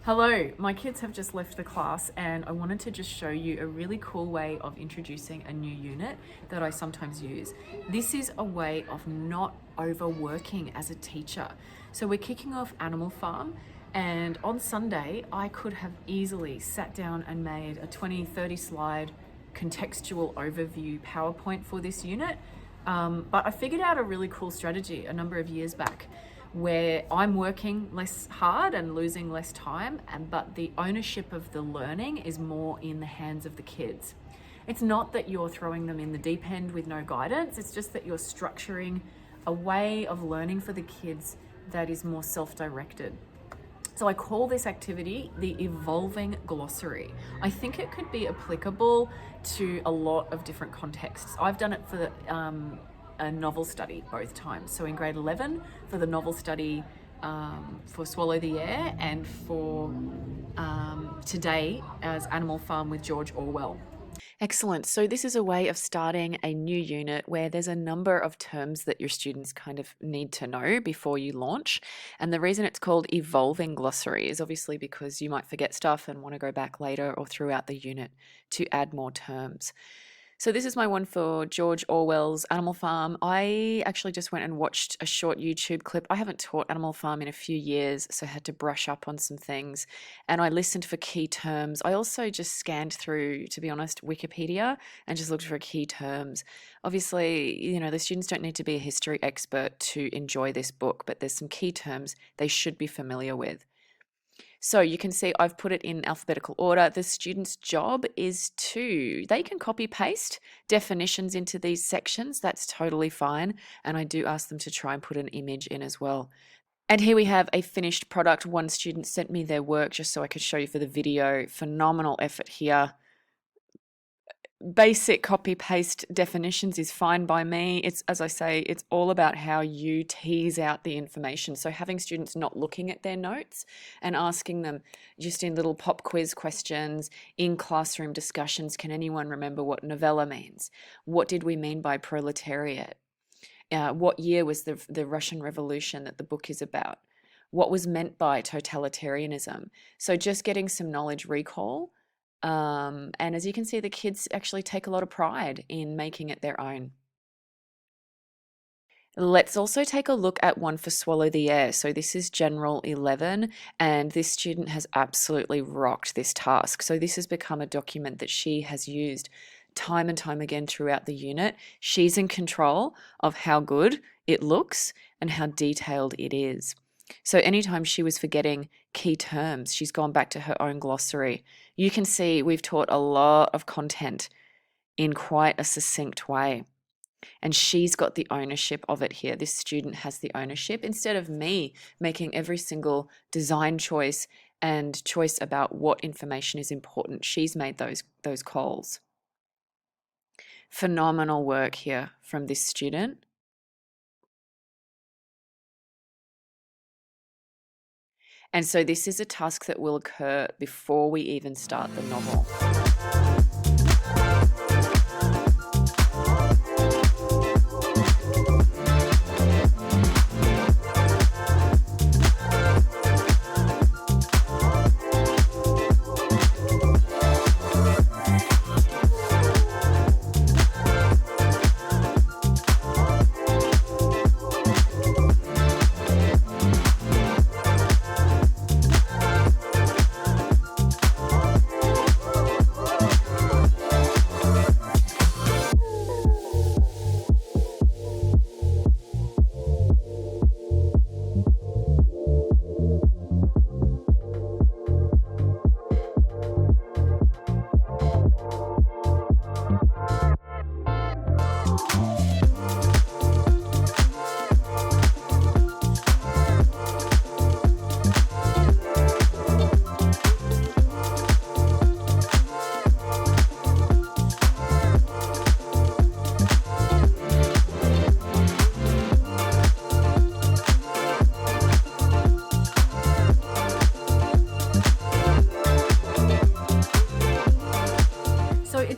Hello, my kids have just left the class and I wanted to just show you a really cool way of introducing a new unit that I sometimes use. This is a way of not overworking as a teacher. So we're kicking off Animal Farm, and on Sunday I could have easily sat down and made a 20-30 slide contextual overview PowerPoint for this unit. But I figured out a really cool strategy a number of years back, where I'm working less hard and losing less time, but the ownership of the learning is more in the hands of the kids. It's not that you're throwing them in the deep end with no guidance, it's just that you're structuring a way of learning for the kids that is more self-directed. So I call this activity the evolving glossary. I think it could be applicable to a lot of different contexts. I've done it for a novel study both times. So in grade 11 for the novel study for Swallow the Air, and for today as Animal Farm with George Orwell. Excellent. So this is a way of starting a new unit where there's a number of terms that your students kind of need to know before you launch. And the reason it's called evolving glossary is obviously because you might forget stuff and want to go back later or throughout the unit to add more terms. So this is my one for George Orwell's Animal Farm. I actually just went and watched a short YouTube clip. I haven't taught Animal Farm in a few years, so I had to brush up on some things. And I listened for key terms. I also just scanned through, to be honest, Wikipedia and just looked for key terms. Obviously, the students don't need to be a history expert to enjoy this book, but there's some key terms they should be familiar with. So you can see I've put it in alphabetical order. The student's job is they can copy paste definitions into these sections. That's totally fine. And I do ask them to try and put an image in as well. And here we have a finished product. One student sent me their work just so I could show you for the video. Phenomenal effort here. Basic copy paste definitions is fine by me. It's, as I say, it's all about how you tease out the information. So having students not looking at their notes and asking them just in little pop quiz questions, in classroom discussions, can anyone remember what novella means? What did we mean by proletariat? What year was the Russian Revolution that the book is about? What was meant by totalitarianism? So just getting some knowledge recall. And as you can see, the kids actually take a lot of pride in making it their own. Let's also take a look at one for Swallow the Air. So this is General 11, and this student has absolutely rocked this task. So this has become a document that she has used time and time again throughout the unit. She's in control of how good it looks and how detailed it is. So anytime she was forgetting key terms, she's gone back to her own glossary. You can see we've taught a lot of content in quite a succinct way. And she's got the ownership of it here. This student has the ownership instead of me making every single design choice and choice about what information is important. She's made those calls. Phenomenal work here from this student. And so this is a task that will occur before we even start the novel.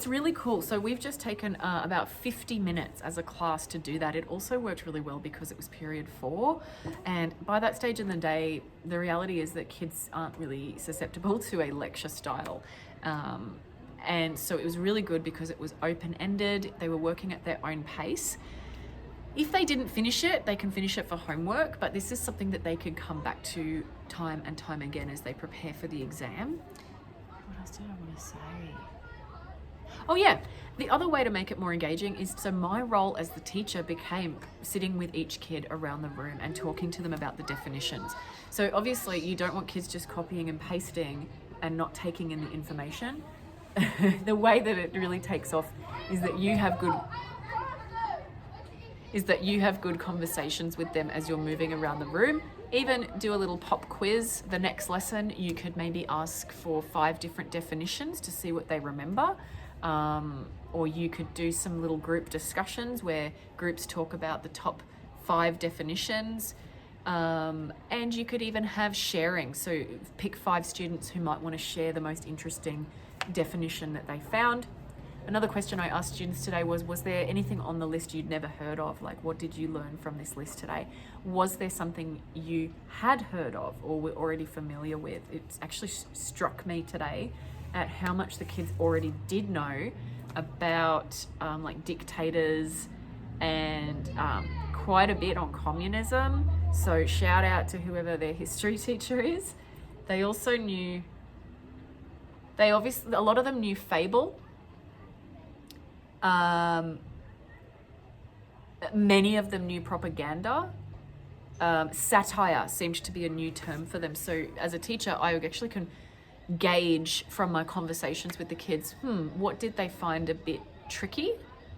it's really cool. So we've just taken about 50 minutes as a class to do that. It also worked really well because it was period 4. And by that stage in the day, the reality is that kids aren't really susceptible to a lecture style. And so it was really good because it was open-ended. They were working at their own pace. If they didn't finish it, they can finish it for homework, but this is something that they could come back to time and time again as they prepare for the exam. What else did I want to say? Oh yeah, the other way to make it more engaging is, so my role as the teacher became sitting with each kid around the room and talking to them about the definitions. So obviously you don't want kids just copying and pasting and not taking in the information. The way that it really takes off is that you have good conversations with them as you're moving around the room. Even do a little pop quiz. The next lesson, you could maybe ask for 5 different definitions to see what they remember. Or you could do some little group discussions where groups talk about the top 5 definitions. And you could even have sharing. So pick 5 students who might want to share the most interesting definition that they found. Another question I asked students today was there anything on the list you'd never heard of? Like, what did you learn from this list today? Was there something you had heard of or were already familiar with? It's actually struck me today at how much the kids already did know about like dictators and quite a bit on communism. So shout out to whoever their history teacher is. They also knew, a lot of them knew fable. Many of them knew propaganda. Satire seemed to be a new term for them. So as a teacher, I actually can gauge from my conversations with the kids, what did they find a bit tricky?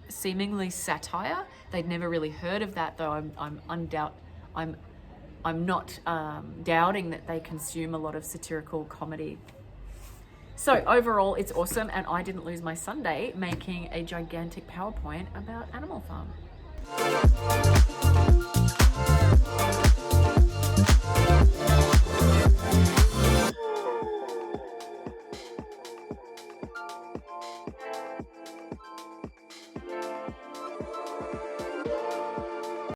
Seemingly satire. They'd never really heard of that, though I'm not doubting that they consume a lot of satirical comedy. So overall, it's awesome, and I didn't lose my Sunday making a gigantic PowerPoint about Animal Farm.